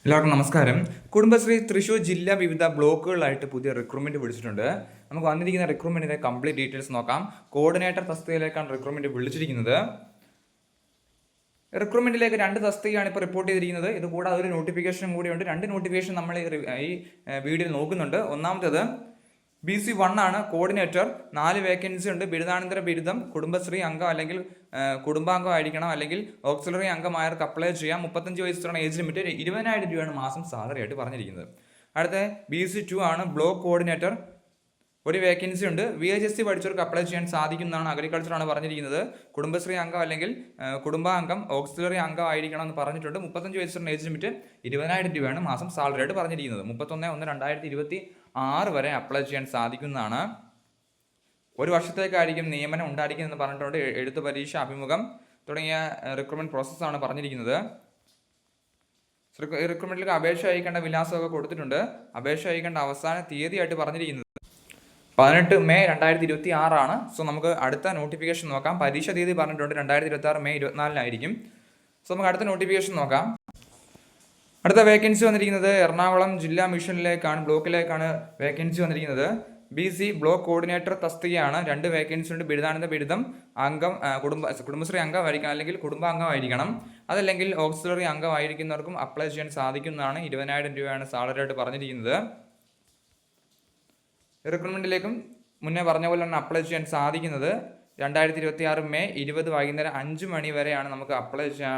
എല്ലാവർക്കും നമസ്കാരം. കുടുംബശ്രീ തൃശ്ശൂർ ജില്ലാ വിവിധ ബ്ലോക്കുകളായിട്ട് പുതിയ റിക്രൂട്ട്മെന്റ് വിളിച്ചിട്ടുണ്ട്. നമുക്ക് വന്നിരിക്കുന്ന റിക്രൂട്ട്മെന്റിന്റെ കംപ്ലീറ്റ് ഡീറ്റെയിൽസ് നോക്കാം. കോർഡിനേറ്റർ തസ്തികയിലേക്കാണ് റിക്രൂട്ട്മെന്റ് വിളിച്ചിരിക്കുന്നത്. റിക്രൂട്ട്മെന്റിലേക്ക് 2 തസ്തികയാണ് ഇപ്പോൾ റിപ്പോർട്ട് ചെയ്തിരിക്കുന്നത്. ഇത് കൂടാതെ ഒരു നോട്ടിഫിക്കേഷൻ കൂടിയുണ്ട്. 2 നോട്ടിഫിക്കേഷൻ നമ്മൾ ഈ വീഡിയോയിൽ നോക്കുന്നുണ്ട്. ഒന്നാമത്തേത് BC1 ആണ്, കോർഡിനേറ്റർ. 4 വേക്കൻസി ഉണ്ട്. ബിരുദാനന്തര ബിരുദം, കുടുംബശ്രീ അംഗം അല്ലെങ്കിൽ കുടുംബാംഗം ആയിരിക്കണം, അല്ലെങ്കിൽ ഓക്സിലറി അംഗമായവർക്ക് അപ്ലൈ ചെയ്യാം. 35 വയസ്സുള്ള ഏജ് ലിമിറ്റ്. 20,000 രൂപയാണ് മാസം സാലറി ആയിട്ട് പറഞ്ഞിരിക്കുന്നത്. അടുത്ത BC2 ആണ്, ബ്ലോക്ക് കോർഡിനേറ്റർ. ഒരു വേക്കൻസി ഉണ്ട്. VHSC പഠിച്ചവർക്ക് അപ്ലൈ ചെയ്യാൻ സാധിക്കുന്നതാണ്. അഗ്രികൾച്ചറാണ് പറഞ്ഞിരിക്കുന്നത്. കുടുംബശ്രീ അംഗം അല്ലെങ്കിൽ കുടുംബാംഗം, ഓക്സിലറി അംഗം ആയിരിക്കണം എന്ന് പറഞ്ഞിട്ടുണ്ട്. 35 വയസ്സുള്ള ഏജ് ലിമിറ്റ്. 20,000 രൂപയാണ് മാസം സാലറി ആയിട്ട് പറഞ്ഞിരിക്കുന്നത്. 31/1/2026 വരെ അപ്ലൈ ചെയ്യാൻ സാധിക്കുന്നതാണ്. ഒരു വർഷത്തേക്കായിരിക്കും നിയമനം ഉണ്ടായിരിക്കുന്നതെന്ന് പറഞ്ഞിട്ടുണ്ട്. എഴുത്ത് പരീക്ഷ, അഭിമുഖം തുടങ്ങിയ റിക്രൂട്ട്മെന്റ് പ്രോസസ്സാണ് പറഞ്ഞിരിക്കുന്നത്. റിക്രൂട്ട്മെന്റിലേക്ക് അപേക്ഷ അയക്കേണ്ട വിലാസമൊക്കെ കൊടുത്തിട്ടുണ്ട്. അപേക്ഷ അയക്കേണ്ട അവസാന തീയതിയായിട്ട് പറഞ്ഞിരിക്കുന്നത് 18 മെയ് 2026 ആണ്. സോ നമുക്ക് അടുത്ത നോട്ടിഫിക്കേഷൻ നോക്കാം. പരീക്ഷ തീയതി പറഞ്ഞിട്ടുണ്ട് 2026 മെയ് 24-നായിരിക്കും. സോ നമുക്ക് അടുത്ത നോട്ടിഫിക്കേഷൻ നോക്കാം. അടുത്ത വേക്കൻസി വന്നിരിക്കുന്നത് എറണാകുളം ജില്ലാ മിഷനിലേക്കാണ്, ബ്ലോക്കിലേക്കാണ് വേക്കൻസി വന്നിരിക്കുന്നത്. BC ബ്ലോക്ക് കോർഡിനേറ്റർ തസ്തികയാണ്. 2 വേക്കൻസി ഉണ്ട്. ബിരുദാനന്തര ബിരുദം, അംഗം കുടുംബശ്രീ അംഗമായിരിക്കണം അല്ലെങ്കിൽ കുടുംബാംഗമായിരിക്കണം. അതല്ലെങ്കിൽ ഓക്സിലറി അംഗമായിരിക്കുന്നവർക്കും അപ്ലൈ ചെയ്യാൻ സാധിക്കുന്നതാണ്. 20,000 രൂപയാണ് സാലറി ആയിട്ട് പറഞ്ഞിരിക്കുന്നത്. റിക്രൂട്ട്മെന്റിലേക്കും മുന്നേ പറഞ്ഞ പോലെ തന്നെ അപ്ലൈ ചെയ്യാൻ സാധിക്കുന്നത് 2026 മെയ് 20 വൈകുന്നേരം 5 മണി വരെയാണ് നമുക്ക് അപ്ലൈ ചെയ്യാൻ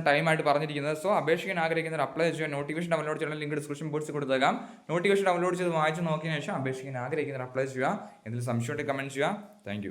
ടൈമായിട്ട് പറഞ്ഞിരിക്കുന്നത്. സോ അപേക്ഷിക്കാൻ ആഗ്രഹിക്കുന്നവർ അപ്ലൈ ചെയ്യാൻ നോട്ടിഫിക്കേഷൻ ഡൗൺലോഡ് ചെയ്യാൻ ലിങ്ക് ഡിസ്ക്രിപ്ഷൻ ബോക്സിൽ കൊടുത്തേക്കാം. നോട്ടിഫിക്കേഷൻ ഡൗൺലോഡ് ചെയ്ത് വായിച്ച് നോക്കിയതിനു ശേഷം അപേക്ഷിക്കാൻ ആഗ്രഹിക്കുന്നവർ അപ്ലൈ ചെയ്യുക. എന്തെങ്കിലും സംശയമുണ്ടെങ്കിൽ കമന്റ് ചെയ്യുക. താങ്ക്